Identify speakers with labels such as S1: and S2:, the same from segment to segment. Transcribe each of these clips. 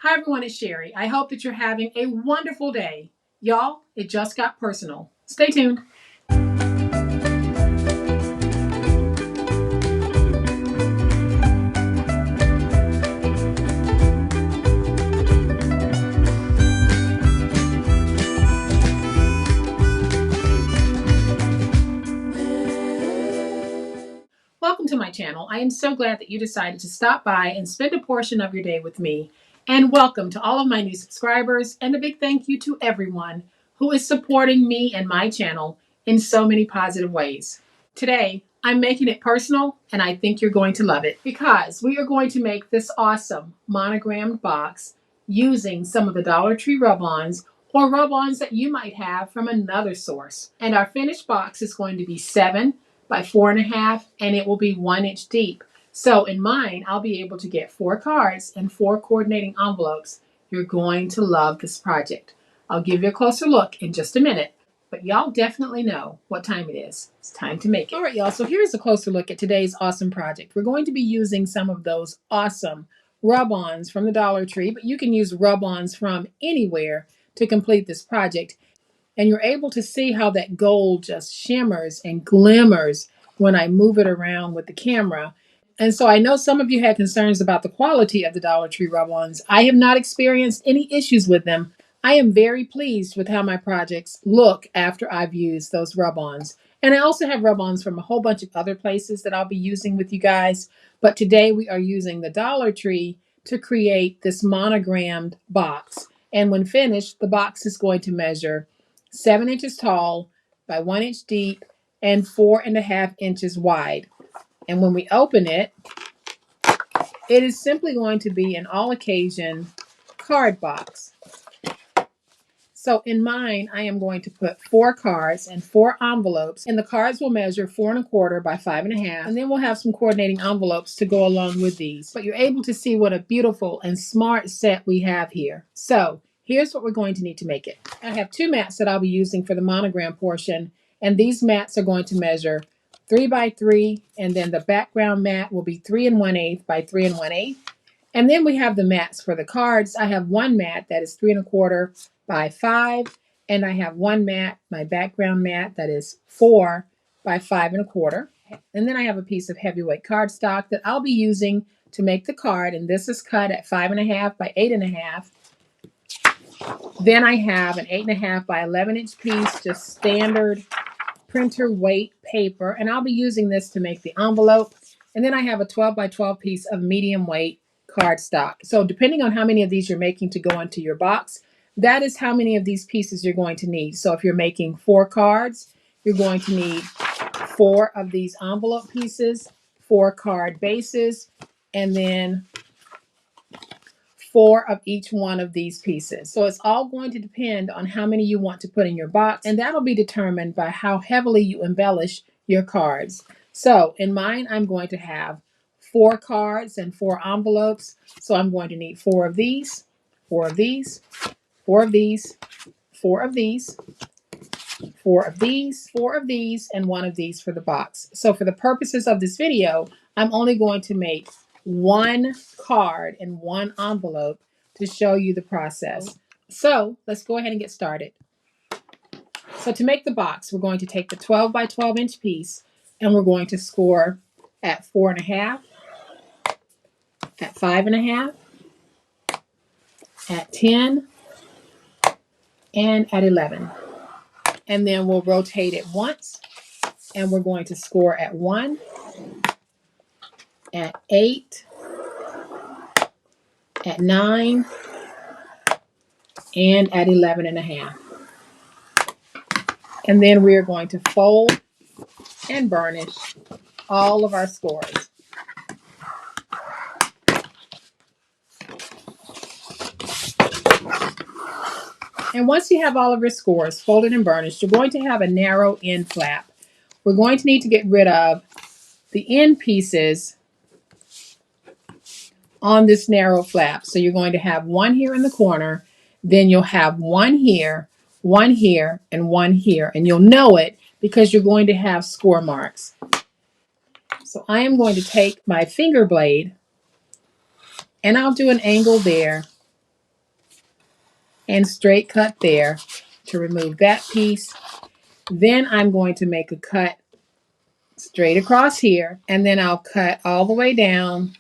S1: Hi everyone, it's Sherry. I hope that you're having a wonderful day. Y'all, it just got personal. Stay tuned. Welcome to my channel. I am so glad that you decided to stop by and spend a portion of your day with me. And welcome to all of my new subscribers, and a big thank you to everyone who is supporting me and my channel in so many positive ways. Today, I'm making it personal, and I think you're going to love it because we are going to make this awesome monogrammed box using some of the Dollar Tree rub-ons or rub-ons that you might have from another source. And our finished box is going to be 7 by 4.5, and it will be 1 inch deep. So in mine, I'll be able to get 4 cards and 4 coordinating envelopes. You're going to love this project. I'll give you a closer look in just a minute, but y'all definitely know what time it is. It's time to make it. All right, y'all, so here's a closer look at today's awesome project. We're going to be using some of those awesome rub-ons from the Dollar Tree, but you can use rub-ons from anywhere to complete this project. And you're able to see how that gold just shimmers and glimmers when I move it around with the camera. And so I know some of you had concerns about the quality of the Dollar Tree rub-ons. I have not experienced any issues with them. I am very pleased with how my projects look after I've used those rub-ons. And I also have rub-ons from a whole bunch of other places that I'll be using with you guys. But today we are using the Dollar Tree to create this monogrammed box. And when finished, the box is going to measure 7 inches tall by 1 inch deep and 4.5 inches wide. And when we open it, it is simply going to be an all occasion card box. So in mine, I am going to put 4 cards and 4 envelopes, and the cards will measure 4.25 by 5.5, and then we'll have some coordinating envelopes to go along with these. But you're able to see what a beautiful and smart set we have here. So here's what we're going to need to make it. I have 2 mats that I'll be using for the monogram portion, and these mats are going to measure 3 by 3, and then the background mat will be 3 1/8 by 3 1/8. And then we have the mats for the cards. I have 1 mat that is 3.25 by 5, and I have 1 mat, my background mat, that is 4 by 5.25. And then I have a piece of heavyweight cardstock that I'll be using to make the card, and this is cut at 5.5 by 8.5. Then I have an 8.5 by 11 inch piece, just standard printer weight paper, and I'll be using this to make the envelope. And then I have a 12 by 12 piece of medium weight cardstock. So depending on how many of these you're making to go into your box, that is how many of these pieces you're going to need. So if you're making 4 cards, you're going to need 4 of these envelope pieces, 4 card bases, and then 4 of each one of these pieces. So it's all going to depend on how many you want to put in your box, and that'll be determined by how heavily you embellish your cards. So in mine, I'm going to have 4 cards and 4 envelopes. So I'm going to need 4 of these, 4 of these, 4 of these, 4 of these, 4 of these, 4 of these, and 1 of these for the box. So for the purposes of this video, I'm only going to make 1 card and 1 envelope to show you the process. So let's go ahead and get started. So to make the box, we're going to take the 12 by 12 inch piece, and we're going to score at 4.5, at 5.5, at 10, and at 11. And then we'll rotate it once, and we're going to score at 1, at 8, at 9, and at 11.5. And then we are going to fold and burnish all of our scores. And once you have all of your scores folded and burnished, you're going to have a narrow end flap. We're going to need to get rid of the end pieces on this narrow flap. So you're going to have 1 here in the corner, then you'll have 1 here, 1 here, and 1 here. And you'll know it because you're going to have score marks. So I am going to take my finger blade, and I'll do an angle there and straight cut there to remove that piece. Then I'm going to make a cut straight across here, and then I'll cut all the way down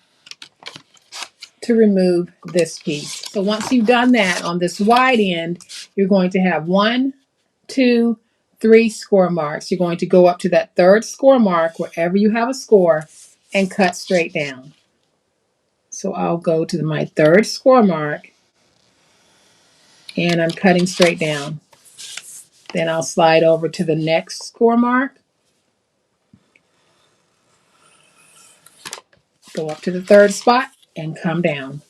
S1: to remove this piece. So once you've done that on this wide end, you're going to have 1, 2, 3 score marks. You're going to go up to that third score mark wherever you have a score and cut straight down. So I'll go to my third score mark and I'm cutting straight down. Then I'll slide over to the next score mark, go up to the third spot and come down.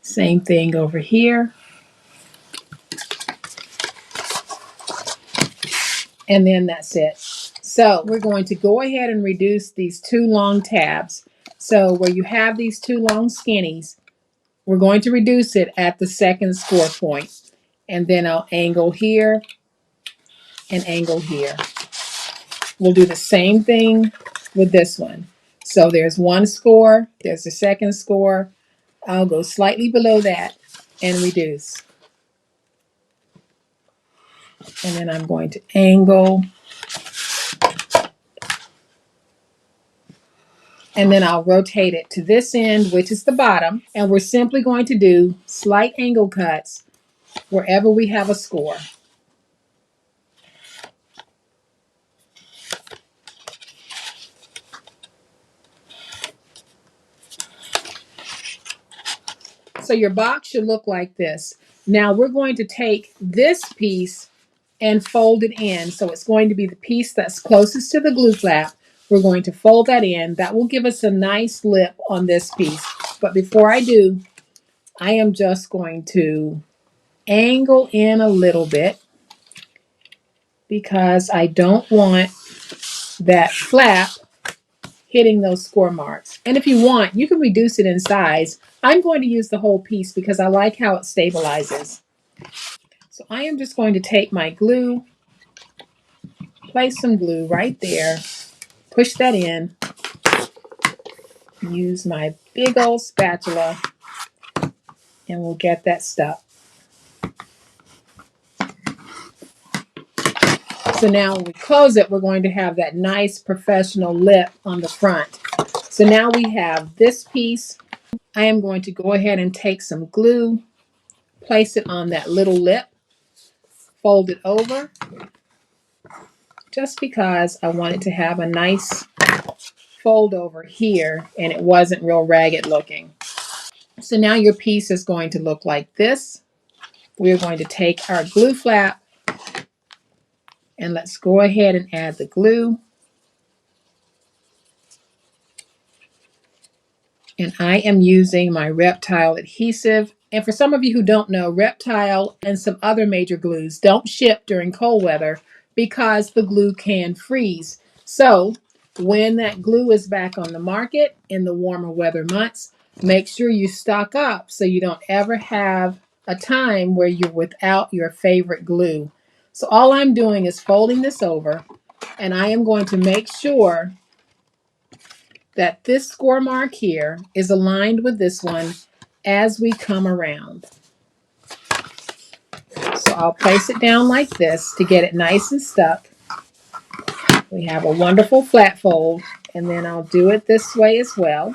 S1: Same thing over here. And then that's it. So we're going to go ahead and reduce these 2 long tabs. So where you have these 2 long skinnies, we're going to reduce it at the second score point. And then I'll angle here and angle here. We'll do the same thing with this one. So there's 1 score, there's the second score. I'll go slightly below that and reduce. And then I'm going to angle. And then I'll rotate it to this end, which is the bottom. And we're simply going to do slight angle cuts wherever we have a score. So your box should look like this. Now we're going to take this piece and fold it in. So it's going to be the piece that's closest to the glue flap. We're going to fold that in. That will give us a nice lip on this piece. But before I do, I am just going to angle in a little bit because I don't want that flap hitting those score marks. And if you want, you can reduce it in size. I'm going to use the whole piece because I like how it stabilizes. So I am just going to take my glue, place some glue right there, push that in, use my big old spatula, and we'll get that stuck. So now when we close it, we're going to have that nice professional lip on the front. So now we have this piece. I am going to go ahead and take some glue, place it on that little lip, fold it over, just because I wanted to have a nice fold over here and it wasn't real ragged looking. So now your piece is going to look like this. We're going to take our glue flap and let's go ahead and add the glue. And I am using my Reptile adhesive. And for some of you who don't know, Reptile and some other major glues don't ship during cold weather because the glue can freeze. So when that glue is back on the market in the warmer weather months, make sure you stock up so you don't ever have a time where you're without your favorite glue. So all I'm doing is folding this over, and I am going to make sure that this score mark here is aligned with this one as we come around. So I'll place it down like this to get it nice and stuck. We have a wonderful flat fold, and then I'll do it this way as well.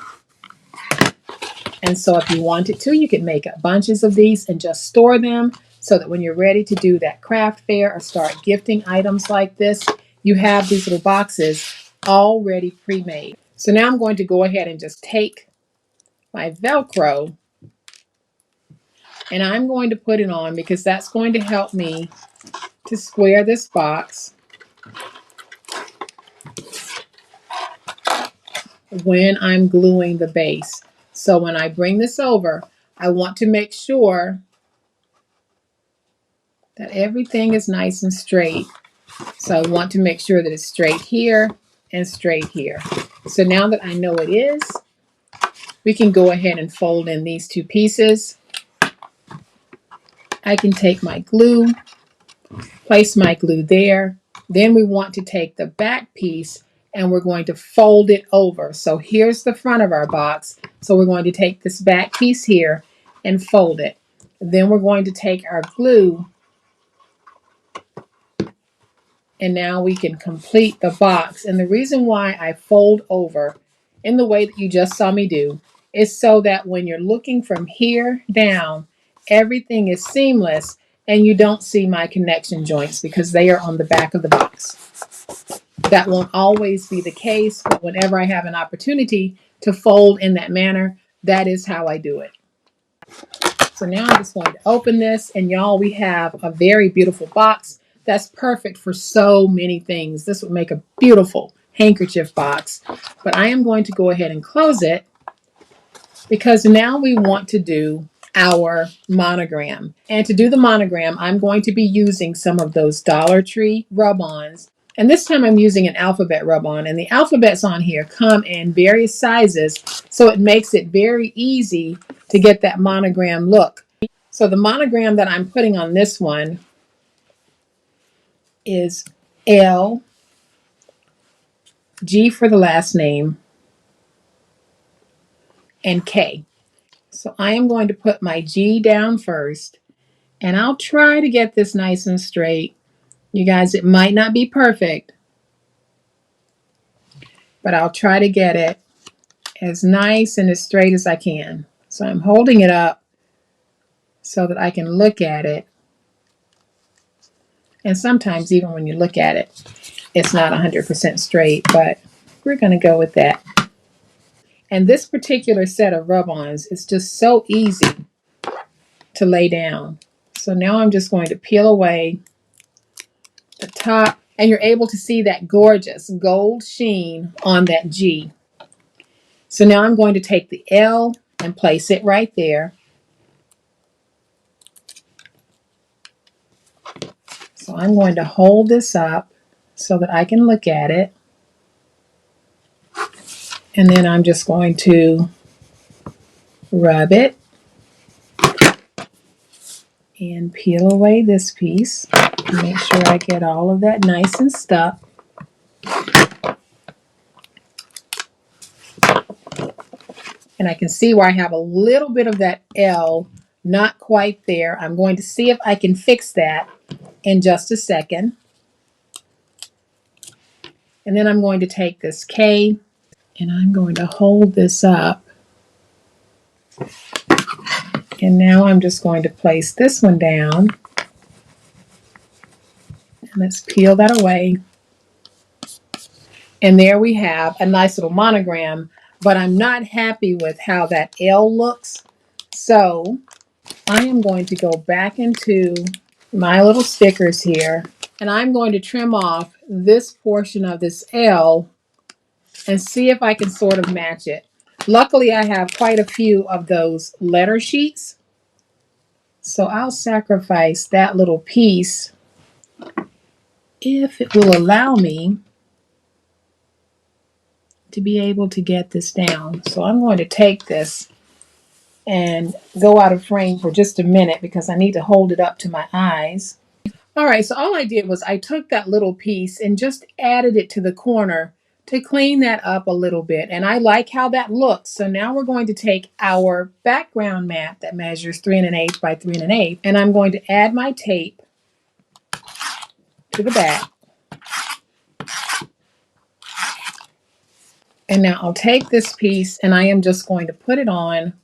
S1: And so if you wanted to, you could make up bunches of these and just store them so that when you're ready to do that craft fair or start gifting items like this, you have these little boxes already pre-made. So now I'm going to go ahead and just take my Velcro and I'm going to put it on because that's going to help me to square this box when I'm gluing the base. So when I bring this over, I want to make sure that everything is nice and straight. So I want to make sure that it's straight here and straight here. So now that I know it is, we can go ahead and fold in these 2 pieces. I can take my glue, place my glue there. Then we want to take the back piece and we're going to fold it over. So here's the front of our box. So we're going to take this back piece here and fold it. Then we're going to take our glue, and now we can complete the box. And the reason why I fold over in the way that you just saw me do is so that when you're looking from here down, everything is seamless and you don't see my connection joints because they are on the back of the box. That won't always be the case, but whenever I have an opportunity to fold in that manner, that is how I do it. So now I'm just going to open this, and y'all, we have a very beautiful box that's perfect for so many things. This would make a beautiful handkerchief box, but I am going to go ahead and close it because now we want to do our monogram. And to do the monogram, I'm going to be using some of those Dollar Tree rub-ons. And this time I'm using an alphabet rub-on. And the alphabets on here come in various sizes, so it makes it very easy to get that monogram look. So the monogram that I'm putting on this one is L, G for the last name, and K. So I am going to put my G down first, and I'll try to get this nice and straight. You guys, it might not be perfect, but I'll try to get it as nice and as straight as I can. So I'm holding it up so that I can look at it. And sometimes even when you look at it, it's not 100% straight, but we're going to go with that. And this particular set of rub-ons is just so easy to lay down. So now I'm just going to peel away the top, and you're able to see that gorgeous gold sheen on that G. So now I'm going to take the L and place it right there. So I'm going to hold this up so that I can look at it. And then I'm just going to rub it and peel away this piece. Make sure I get all of that nice and stuck. And I can see where I have a little bit of that L not quite there. I'm going to see if I can fix that in just a second. And then I'm going to take this K and I'm going to hold this up. And now I'm just going to place this one down. And let's peel that away. And there we have a nice little monogram, but I'm not happy with how that L looks. So I am going to go back into my little stickers here, and I'm going to trim off this portion of this L and see if I can sort of match it. Luckily, I have quite a few of those letter sheets, so I'll sacrifice that little piece if it will allow me to be able to get this down. So I'm going to take this and go out of frame for just a minute because I need to hold it up to my eyes. All right, so all I did was I took that little piece and just added it to the corner to clean that up a little bit. And I like how that looks. So now we're going to take our background mat that measures 3 1/8 by 3 1/8, and I'm going to add my tape to the back. And now I'll take this piece and I am just going to put it on.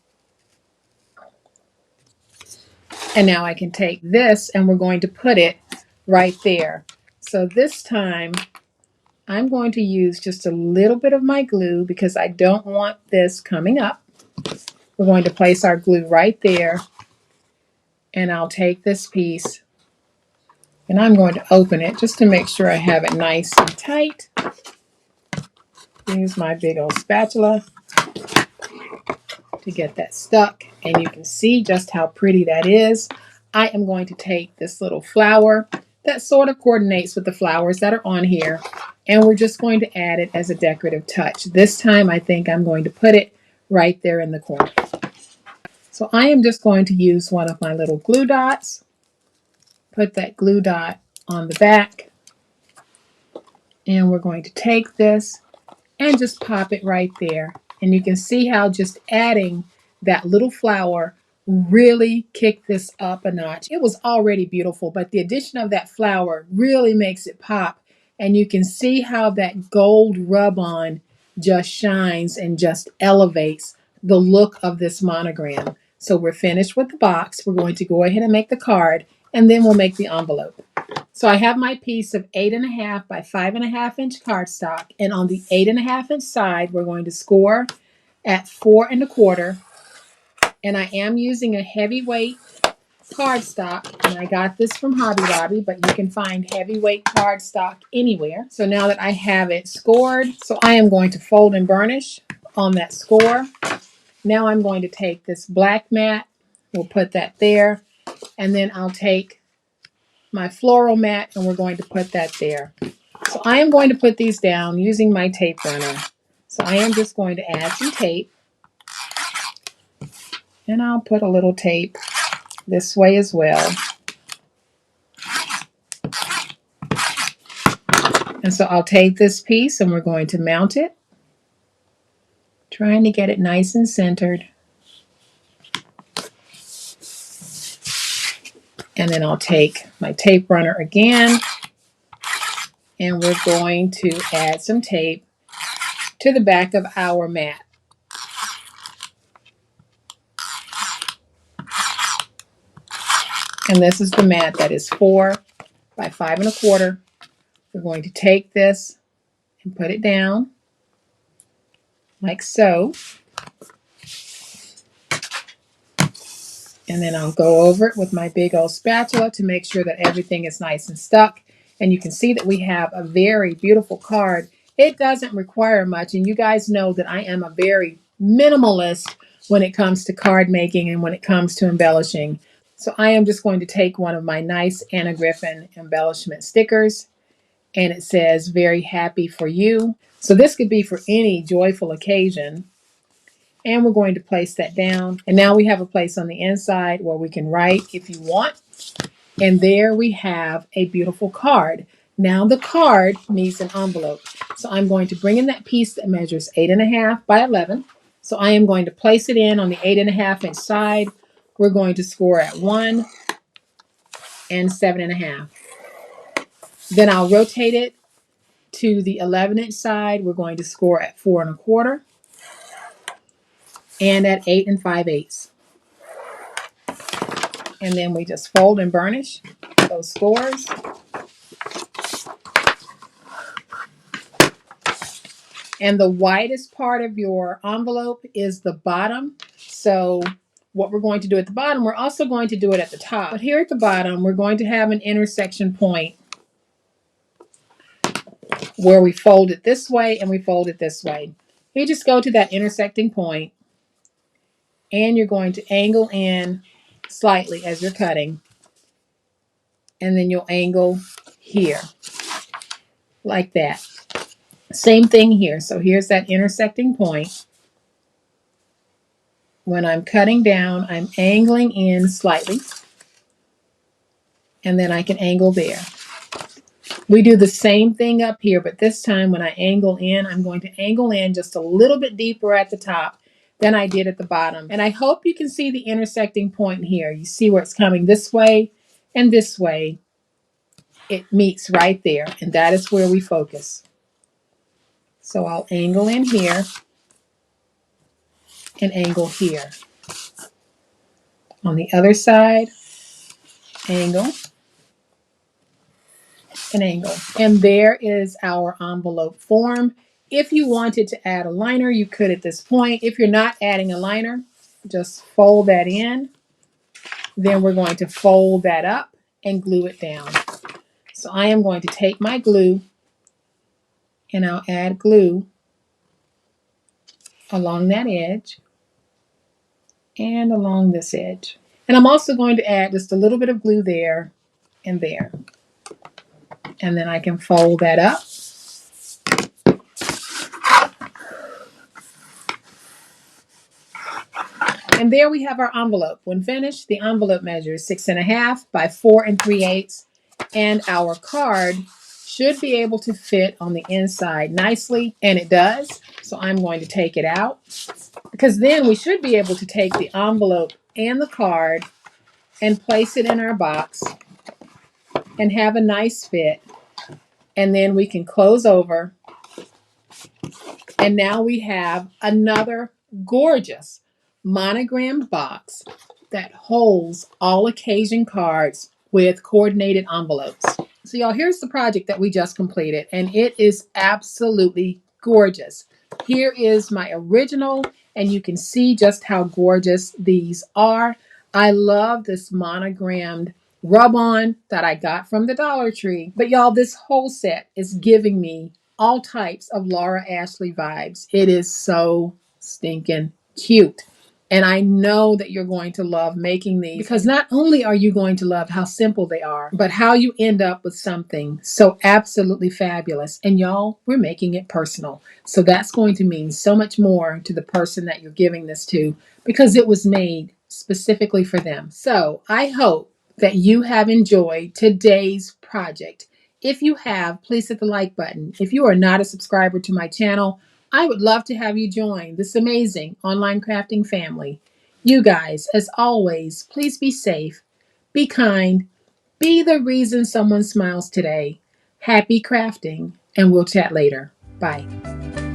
S1: And now I can take this and we're going to put it right there. So this time I'm going to use just a little bit of my glue because I don't want this coming up. We're going to place our glue right there. And I'll take this piece and I'm going to open it just to make sure I have it nice and tight. Use my big old spatula to get that stuck, and you can see just how pretty that is. I am going to take this little flower that sort of coordinates with the flowers that are on here, and we're just going to add it as a decorative touch. This time I think I'm going to put it right there in the corner. So I am just going to use one of my little glue dots, put that glue dot on the back, and we're going to take this and just pop it right there. And you can see how just adding that little flower really kick this up a notch. It was already beautiful, but the addition of that flower really makes it pop. And you can see how that gold rub-on just shines and just elevates the look of this monogram. So we're finished with the box. We're going to go ahead and make the card, and then we'll make the envelope. So I have my piece of 8.5 by 5.5 inch cardstock, and on the 8.5 inch side, we're going to score at 4 1/4. And I am using a heavyweight cardstock, and I got this from Hobby Lobby, but you can find heavyweight cardstock anywhere. So now that I have it scored, so I am going to fold and burnish on that score. Now I'm going to take this black mat, we'll put that there, and then I'll take my floral mat and we're going to put that there. So I am going to put these down using my tape runner. So I am just going to add some tape, and I'll put a little tape this way as well. And so I'll take this piece and we're going to mount it, trying to get it nice and centered. And then I'll take my tape runner again, and we're going to add some tape to the back of our mat. And this is the mat that is 4 by 5 1/4. We're going to take this and put it down like so. And then I'll go over it with my big old spatula to make sure that everything is nice and stuck. And you can see that we have a very beautiful card. It doesn't require much, and you guys know that I am a very minimalist when it comes to card making and when it comes to embellishing. So I am just going to take one of my nice Anna Griffin embellishment stickers, and it says, "Very happy for you." So this could be for any joyful occasion. And we're going to place that down. And now we have a place on the inside where we can write if you want. And there we have a beautiful card. Now the card needs an envelope. So I'm going to bring in that piece that measures 8.5 by 11. So I am going to place it in on the 8.5 inch side. We're going to score at 1 and 7.5. Then I'll rotate it to the 11 inch side. We're going to score at 4 1/4 and at 8 5/8. And then we just fold and burnish those scores. And the widest part of your envelope is the bottom. So what we're going to do at the bottom, we're also going to do it at the top. But here at the bottom, we're going to have an intersection point where we fold it this way and we fold it this way. You just go to that intersecting point, and you're going to angle in slightly as you're cutting. And then you'll angle here, like that. Same thing here. So here's that intersecting point. When I'm cutting down, I'm angling in slightly, and then I can angle there. We do the same thing up here, but this time when I angle in, I'm going to angle in just a little bit deeper at the top than I did at the bottom. And I hope you can see the intersecting point here. You see where it's coming this way and this way. It meets right there, and that is where we focus. So I'll angle in here and angle here. On the other side, angle and angle. And there is our envelope form. If you wanted to add a liner, you could at this point. If you're not adding a liner, just fold that in. Then we're going to fold that up and glue it down. So I am going to take my glue, and I'll add glue along that edge and along this edge. And I'm also going to add just a little bit of glue there and there. And then I can fold that up. And there we have our envelope. When finished, the envelope measures 6.5 by 4 3/8. And our card should be able to fit on the inside nicely, and it does. So I'm going to take it out, because then we should be able to take the envelope and the card and place it in our box and have a nice fit. And then we can close over. And now we have another gorgeous monogrammed box that holds all occasion cards with coordinated envelopes. So y'all, here's the project that we just completed, and it is absolutely gorgeous. Here is my original, and you can see just how gorgeous these are. I love this monogrammed rub-on that I got from the Dollar Tree. But y'all, this whole set is giving me all types of Laura Ashley vibes. It is so stinking cute. And I know that you're going to love making these, because not only are you going to love how simple they are, but how you end up with something so absolutely fabulous. And y'all, we're making it personal. So that's going to mean so much more to the person that you're giving this to, because it was made specifically for them. So I hope that you have enjoyed today's project. If you have, please hit the like button. If you are not a subscriber to my channel, I would love to have you join this amazing online crafting family. You guys, as always, please be safe, be kind, be the reason someone smiles today. Happy crafting, and we'll chat later. Bye.